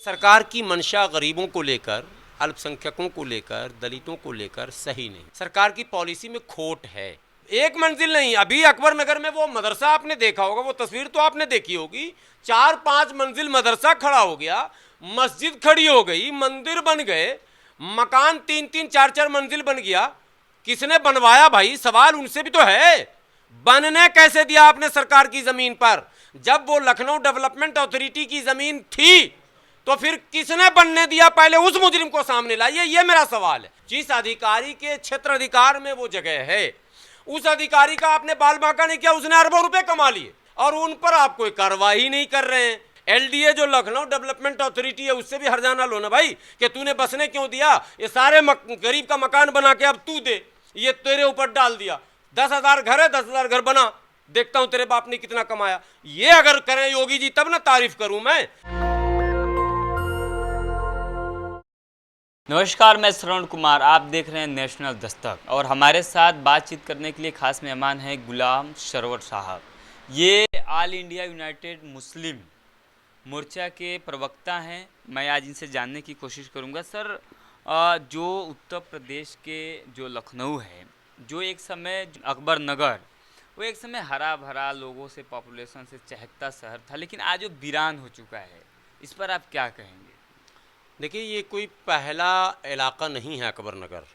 सरकार की मंशा गरीबों को लेकर, अल्पसंख्यकों को लेकर, दलितों को लेकर सही नहीं। सरकार की पॉलिसी में खोट है। एक मंजिल नहीं, अभी अकबर नगर में वो मदरसा आपने देखा होगा, वो तस्वीर तो आपने देखी होगी, 4-5 मंजिल मदरसा खड़ा हो गया, मस्जिद खड़ी हो गई, मंदिर बन गए, मकान 3-3, 4-4 मंजिल बन गया। किसने बनवाया भाई? सवाल उनसे भी तो है। बनने कैसे दिया आपने सरकार की जमीन पर? जब वो लखनऊ डेवलपमेंट अथॉरिटी की जमीन थी तो फिर किसने बनने दिया? पहले उस मुजरिम को सामने लाइए, ये मेरा सवाल है। जिस अधिकारी के क्षेत्र अधिकार में वो जगह है, उस अधिकारी का आपने बाल बांका नहीं किया, उसने अरबों रुपए कमा लिए और उन पर आप कोई कार्रवाई नहीं कर रहे हैं। एलडीए जो लखनऊ डेवलपमेंट अथॉरिटी है, उससे भी हरजाना लो ना भाई कि तूने बसने क्यों दिया? ये सारे गरीब का मकान बना के अब तू दे, ये तेरे ऊपर डाल दिया। 10,000 घर है, 10,000 घर बना, देखता हूं तेरे बाप ने कितना कमाया। ये अगर करें योगी जी तब ना तारीफ करूं मैं। नमस्कार, मैं श्रवण कुमार, आप देख रहे हैं नेशनल दस्तक और हमारे साथ बातचीत करने के लिए खास मेहमान हैं गुलाम सरवर साहब। ये ऑल इंडिया यूनाइटेड मुस्लिम मोर्चा के प्रवक्ता हैं। मैं आज इनसे जानने की कोशिश करूंगा। सर, जो उत्तर प्रदेश के जो लखनऊ है, जो एक समय अकबर नगर, वो एक समय हरा भरा लोगों से, पॉपुलेशन से चहकता शहर था, लेकिन आज वो वीरान हो चुका है। इस पर आप क्या कहेंगे? देखिए, ये कोई पहला इलाका नहीं है अकबर नगर।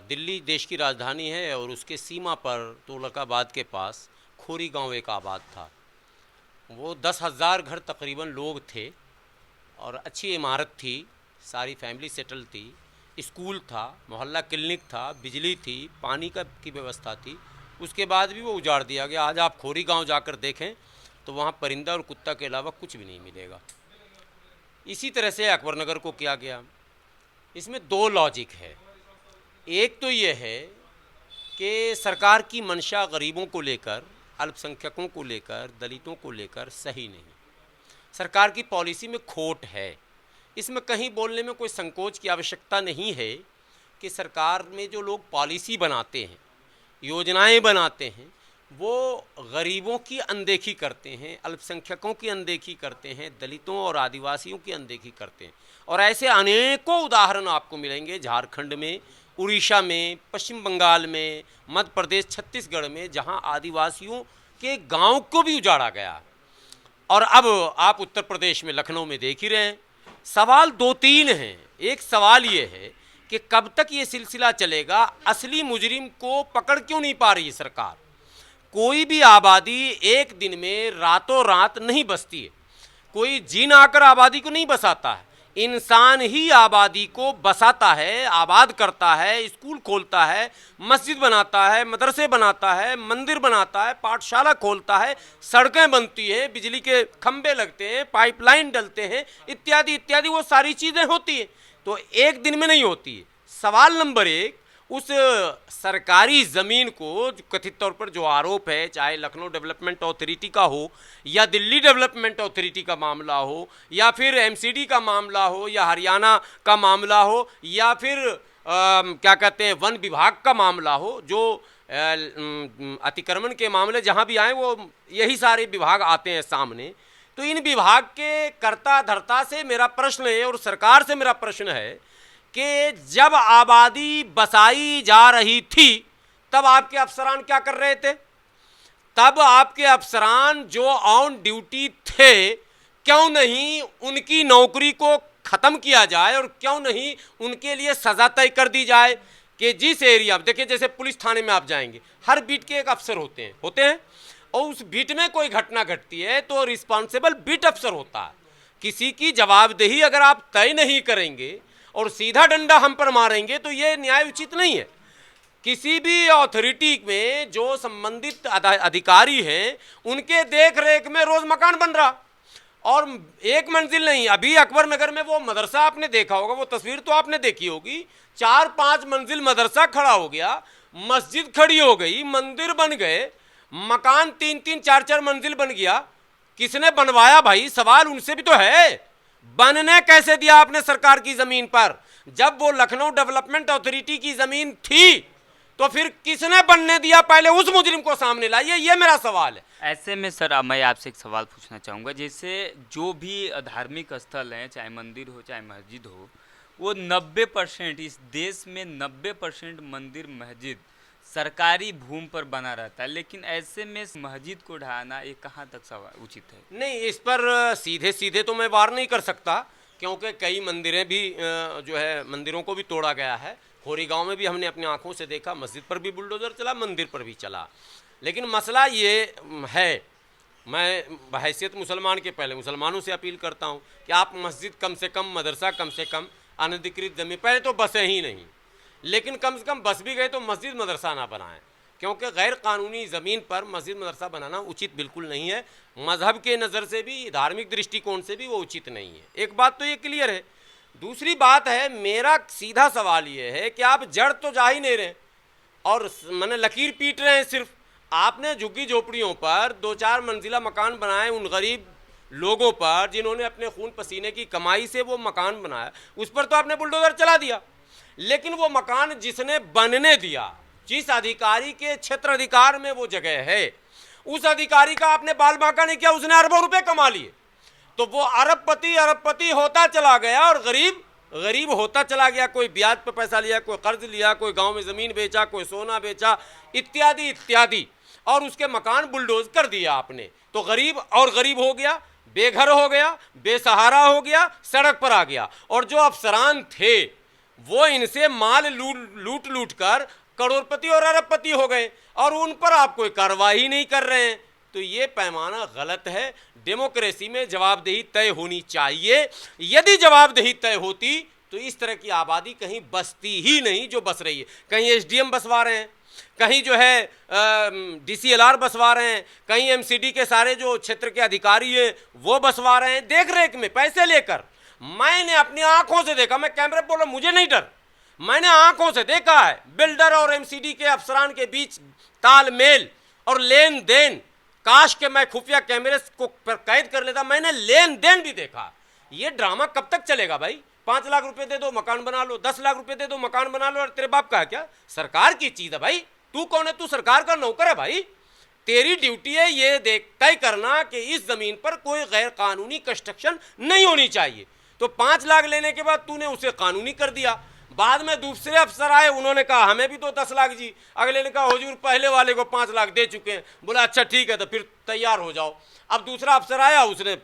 दिल्ली देश की राजधानी है और उसके सीमा पर तुगलकाबाद के पास खोरी गांव एक आबाद था। वो 10,000 घर तकरीबन लोग थे और अच्छी इमारत थी, सारी फैमिली सेटल थी, स्कूल था, मोहल्ला क्लिनिक था, बिजली थी, पानी की व्यवस्था थी। उसके बाद भी वो उजाड़ दिया गया। आज आप खोरी गांव जाकर देखें तो वहाँ परिंदा और कुत्ता के अलावा कुछ भी नहीं मिलेगा। इसी तरह से अकबर नगर को किया गया। इसमें 2 लॉजिक है। एक तो ये है कि सरकार की मंशा गरीबों को लेकर, अल्पसंख्यकों को लेकर, दलितों को लेकर सही नहीं। सरकार की पॉलिसी में खोट है। इसमें कहीं बोलने में कोई संकोच की आवश्यकता नहीं है कि सरकार में जो लोग पॉलिसी बनाते हैं, योजनाएं बनाते हैं, वो गरीबों की अनदेखी करते हैं, अल्पसंख्यकों की अनदेखी करते हैं, दलितों और आदिवासियों की अनदेखी करते हैं। और ऐसे अनेकों उदाहरण आपको मिलेंगे झारखंड में, उड़ीसा में, पश्चिम बंगाल में, मध्य प्रदेश, छत्तीसगढ़ में, जहां आदिवासियों के गांव को भी उजाड़ा गया। और अब आप उत्तर प्रदेश में लखनऊ में देख ही रहे हैं। सवाल 2-3 हैं। एक सवाल ये है कि कब तक ये सिलसिला चलेगा? असली मुजरिम को पकड़ क्यों नहीं पा रही सरकार? कोई भी आबादी एक दिन में रातों रात नहीं बसती है। कोई जीन आकर आबादी को नहीं बसाता है। इंसान ही आबादी को बसाता है, आबाद करता है, स्कूल खोलता है, मस्जिद बनाता है, मदरसे बनाता है, मंदिर बनाता है, पाठशाला खोलता है, सड़कें बनती हैं, बिजली के खंभे लगते हैं, पाइपलाइन डलते हैं, इत्यादि इत्यादि, वो सारी चीज़ें होती हैं। तो एक दिन में नहीं होती है। सवाल नंबर 1, उस सरकारी ज़मीन को कथित तौर पर जो आरोप है, चाहे लखनऊ डेवलपमेंट अथॉरिटी का हो या दिल्ली डेवलपमेंट अथॉरिटी का मामला हो या फिर एमसीडी का मामला हो या हरियाणा का मामला हो या फिर क्या कहते हैं वन विभाग का मामला हो, जो अतिक्रमण के मामले जहाँ भी आए वो यही सारे विभाग आते हैं सामने। तो इन विभाग के कर्ता धर्ता से मेरा प्रश्न है और सरकार से मेरा प्रश्न है कि जब आबादी बसाई जा रही थी तब आपके अफसरान क्या कर रहे थे? तब आपके अफसरान जो ऑन ड्यूटी थे, क्यों नहीं उनकी नौकरी को ख़त्म किया जाए और क्यों नहीं उनके लिए सज़ा तय कर दी जाए कि जिस एरिया, देखिए जैसे पुलिस थाने में आप जाएंगे, हर बीट के एक अफसर होते हैं और उस बीट में कोई घटना घटती है तो रिस्पॉन्सिबल बीट अफसर होता है। किसी की जवाबदेही अगर आप तय नहीं करेंगे और सीधा डंडा हम पर मारेंगे तो ये न्याय उचित नहीं है। किसी भी अथॉरिटी में जो संबंधित अधिकारी हैं, उनके देख रेख में रोज मकान बन रहा और एक मंजिल नहीं। अभी अकबर नगर में वो मदरसा आपने देखा होगा, वो तस्वीर तो आपने देखी होगी, 4-5 मंजिल मदरसा खड़ा हो गया, मस्जिद खड़ी हो गई, मंदिर बन गए, मकान 3-3, 4-4 मंजिल बन गया। किसने बनवाया भाई? सवाल उनसे भी तो है। बनने कैसे दिया आपने सरकार की जमीन पर? जब वो लखनऊ डेवलपमेंट अथॉरिटी की जमीन थी तो फिर किसने बनने दिया? पहले उस मुजरिम को सामने लाइए, ये मेरा सवाल है। ऐसे में सर अब मैं आपसे एक सवाल पूछना चाहूँगा, जैसे जो भी धार्मिक स्थल हैं, चाहे मंदिर हो चाहे मस्जिद हो, वो 90% इस देश में 90% मंदिर मस्जिद सरकारी भूमि पर बना रहता है, लेकिन ऐसे में मस्जिद को ढहाना ये कहाँ तक उचित है? नहीं, इस पर सीधे सीधे तो मैं वार नहीं कर सकता, क्योंकि कई मंदिरें भी जो है मंदिरों को भी तोड़ा गया है। खोरी गांव में भी हमने अपनी आंखों से देखा, मस्जिद पर भी बुलडोज़र चला, मंदिर पर भी चला। लेकिन मसला ये है, मैं बहैसियत मुसलमान के पहले मुसलमानों से अपील करता हूँ कि आप मस्जिद कम से कम, मदरसा कम से कम, अनधिकृत ज़मीन, पहले तो बसें ही नहीं, लेकिन कम से कम बस भी गए तो मस्जिद मदरसा ना बनाएं, क्योंकि गैर कानूनी ज़मीन पर मस्जिद मदरसा बनाना उचित बिल्कुल नहीं है। मज़हब के नज़र से भी, धार्मिक दृष्टिकोण से भी वो उचित नहीं है। एक बात तो ये क्लियर है। दूसरी बात है, मेरा सीधा सवाल ये है कि आप जड़ तो जा ही नहीं रहे और मैंने लकीर पीट रहे हैं। सिर्फ आपने झुग्गी झोपड़ियों पर 2-4 मंजिला मकान बनाए उन गरीब लोगों पर जिन्होंने अपने खून पसीने की कमाई से वो मकान बनाया, उस पर तो आपने बुलडोज़र चला दिया। लेकिन वो मकान जिसने बनने दिया, जिस अधिकारी के क्षेत्र अधिकार में वो जगह है, उस अधिकारी का आपने बाल बांका नहीं किया, उसने अरबों रुपए कमा लिए, तो वो अरबपति होता चला गया और गरीब गरीब होता चला गया। कोई ब्याज पर पैसा लिया, कोई कर्ज लिया, कोई गांव में ज़मीन बेचा, कोई सोना बेचा, इत्यादि इत्यादि, और उसके मकान बुलडोज कर दिया आपने, तो गरीब और गरीब हो गया, बेघर हो गया, बेसहारा हो गया, सड़क पर आ गया। और जो अफसरान थे वो इनसे माल लूट लूट कर करोड़पति और अरबपति हो गए और उन पर आप कोई कार्रवाई नहीं कर रहे हैं। तो ये पैमाना गलत है। डेमोक्रेसी में जवाबदेही तय होनी चाहिए। यदि जवाबदेही तय होती तो इस तरह की आबादी कहीं बसती ही नहीं जो बस रही है। कहीं एसडीएम बसवा रहे हैं, कहीं जो है डीसीएलआर बसवा रहे हैं, कहीं एमसीडी के सारे जो क्षेत्र के अधिकारी हैं वो बसवा रहे हैं, देख रेख में पैसे लेकर। मैंने अपनी आंखों से देखा, मैं कैमरे पर बोला, मुझे नहीं डर, मैंने आंखों से देखा है बिल्डर और एमसीडी के अफसरान के बीच तालमेल और लेन देन। काश के मैं खुफिया कैमरे को कैद कर लेता, मैंने लेन देन भी देखा। ये ड्रामा कब तक चलेगा भाई? 5 लाख रुपए दे दो मकान बना लो, 10 लाख रुपए दे दो मकान बना लो, और तेरे बाप का है क्या? सरकार की चीज है भाई, तू कौन है? तू सरकार का नौकर है भाई। तेरी ड्यूटी है ये तय करना कि इस जमीन पर कोई गैर कानूनी कंस्ट्रक्शन नहीं होनी चाहिए। तो 5 लाख लेने के बाद तूने उसे कानूनी कर दिया। बाद में दूसरे अफसर आए, उन्होंने कहा हमें भी तो 10 लाख जी। अगले ने कहा हुजूर पहले वाले को 5 लाख दे चुके हैं। बोला अच्छा ठीक है, तो फिर तैयार हो जाओ। अब दूसरा अफसर आया, उसने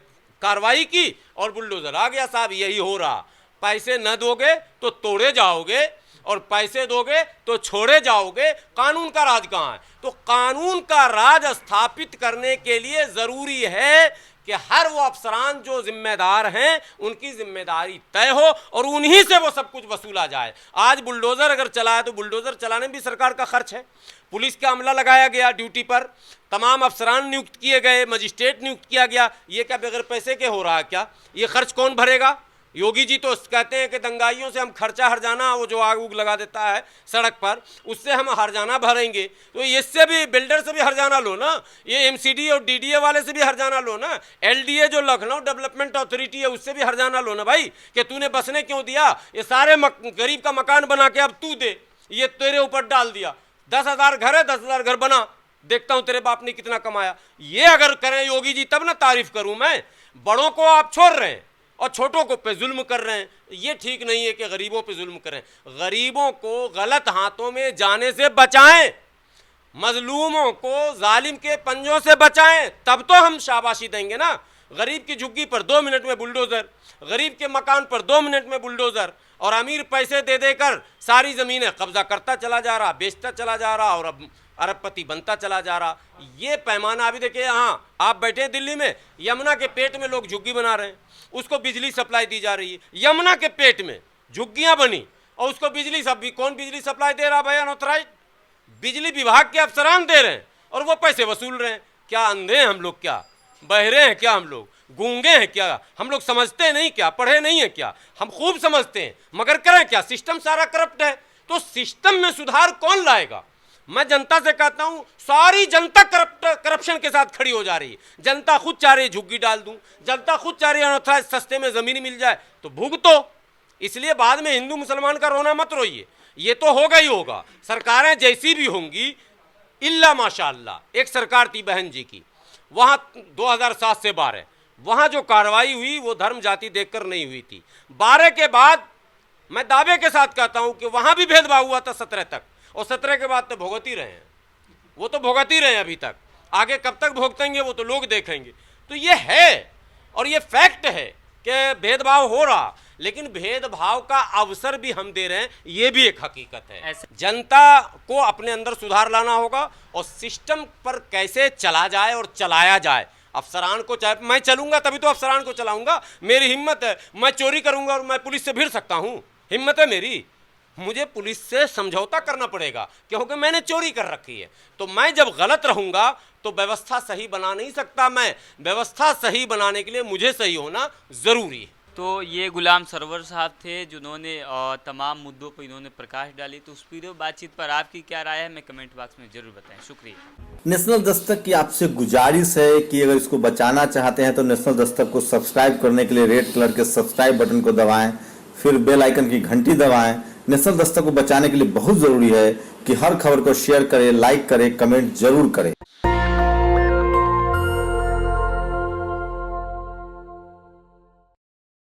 कार्रवाई की और बुलडोजर आ गया। साहब यही हो रहा, पैसे न दोगे तो तोड़े जाओगे और पैसे दोगे तो छोड़े जाओगे। कानून का राज कहाँ है? तो कानून का राज स्थापित करने के लिए जरूरी है कि हर वो अफसरान जो जिम्मेदार हैं उनकी जिम्मेदारी तय हो और उन्हीं से वो सब कुछ वसूला जाए। आज बुलडोज़र अगर चला है तो बुलडोज़र चलाने में भी सरकार का खर्च है। पुलिस का अमला लगाया गया ड्यूटी पर, तमाम अफसरान नियुक्त किए गए, मजिस्ट्रेट नियुक्त किया गया। ये क्या बगैर पैसे के हो रहा है क्या? ये खर्च कौन भरेगा? योगी जी तो कहते हैं कि दंगाइयों से हम खर्चा हर्जाना, वो जो आग उग लगा देता है सड़क पर, उससे हम हर्जाना भरेंगे। तो इससे भी, बिल्डर से भी हर्जाना लो ना, ये एमसीडी और डीडीए वाले से भी हर्जाना लो ना, एलडीए जो लखनऊ डेवलपमेंट अथॉरिटी है उससे भी हर्जाना लो ना भाई, कि तूने बसने क्यों दिया? ये सारे गरीब का मकान बना के अब तू दे, ये तेरे ऊपर डाल दिया। 10,000 घर है, 10,000 घर बना, देखता हूं तेरे बाप ने कितना कमाया। ये अगर करें योगी जी तब ना तारीफ करूं मैं। बड़ों को आप छोड़ रहे हैं और छोटों को पे जुल्म कर रहे हैं। ये ठीक नहीं है कि गरीबों पे जुल्म करें। गरीबों को गलत हाथों में जाने से बचाएं, मजलूमों को जालिम के पंजों से बचाएं, तब तो हम शाबाशी देंगे ना। गरीब की झुग्गी पर 2 मिनट में बुलडोज़र, गरीब के मकान पर 2 मिनट में बुलडोज़र, और अमीर पैसे दे देकर सारी ज़मीनें कब्जा करता चला जा रहा, बेचता चला जा रहा और अब अरबपति बनता चला जा रहा। ये पैमाना अभी देखिए, यहाँ आप बैठे दिल्ली में, यमुना के पेट में लोग झुग्गी बना रहे हैं, उसको बिजली सप्लाई दी जा रही है। यमुना के पेट में झुग्गियां बनी और उसको बिजली सब भी कौन बिजली सप्लाई दे रहा भाई? अनऑथराइज्ड बिजली विभाग के अफसरान दे रहे हैं और वो पैसे वसूल रहे हैं। क्या अंधे हैं हम लोग? क्या बहरे हैं क्या हम लोग? गूंगे हैं क्या हम लोग? समझते नहीं क्या? पढ़े नहीं है क्या? हम खूब समझते हैं, मगर करें क्या? सिस्टम सारा करप्ट है। तो सिस्टम में सुधार कौन लाएगा? मैं जनता से कहता हूं, सारी जनता करप्शन के साथ खड़ी हो जा रही है। जनता खुद चाह रही है झुग्गी डाल दूं, जनता खुद चाह रही है अनऑथराइज्ड सस्ते में जमीन मिल जाए, तो भुगतो। इसलिए बाद में हिंदू मुसलमान का रोना मत रोइए, ये तो होगा ही होगा। सरकारें जैसी भी होंगी, इल्ला माशाअल्लाह। एक सरकार थी बहन जी की, वहाँ 2007 से 12 वहाँ जो कार्रवाई हुई वो धर्म जाति देखकर नहीं हुई थी। 12 के बाद मैं दावे के साथ कहता हूँ कि वहाँ भी भेदभाव हुआ था 17 तक, और 17 के बाद तो भुगत ही रहे हैं, वो तो भुगत ही रहे हैं अभी तक। आगे कब तक भुगतेंगे वो तो लोग देखेंगे। तो ये है और ये फैक्ट है कि भेदभाव हो रहा, लेकिन भेदभाव का अवसर भी हम दे रहे हैं, ये भी एक हकीकत है। जनता को अपने अंदर सुधार लाना होगा और सिस्टम पर कैसे चला जाए और चलाया जाए। अफसरान को, चाहे मैं चलूंगा तभी तो अफसरान को चलाऊंगा, मेरी हिम्मत है। मैं चोरी करूंगा और मैं पुलिस से भिड़ सकता हूं, हिम्मत है मेरी। मुझे पुलिस से समझौता करना पड़ेगा क्योंकि मैंने चोरी कर रखी है। तो मैं जब गलत रहूंगा तो व्यवस्था सही बना नहीं सकता। मैं व्यवस्था सही बनाने के लिए मुझे सही होना जरूरी है। तो ये गुलाम सरवर साहब थे जिन्होंने तमाम मुद्दों पर इन्होंने प्रकाश डाली। तो उस वीडियो बातचीत पर आपकी क्या राय है, हमें कमेंट बॉक्स में जरूर बताएं। शुक्रिया। नेशनल दस्तक की आपसे गुजारिश है कि अगर इसको बचाना चाहते हैं तो नेशनल दस्तक को सब्सक्राइब करने के लिए रेड कलर के सब्सक्राइब बटन को दबाएं, फिर बेल आइकन की घंटी दबाएं। नेशनल दस्तक को बचाने के लिए बहुत जरूरी है कि हर खबर को शेयर करें, लाइक करें, कमेंट जरूर करें।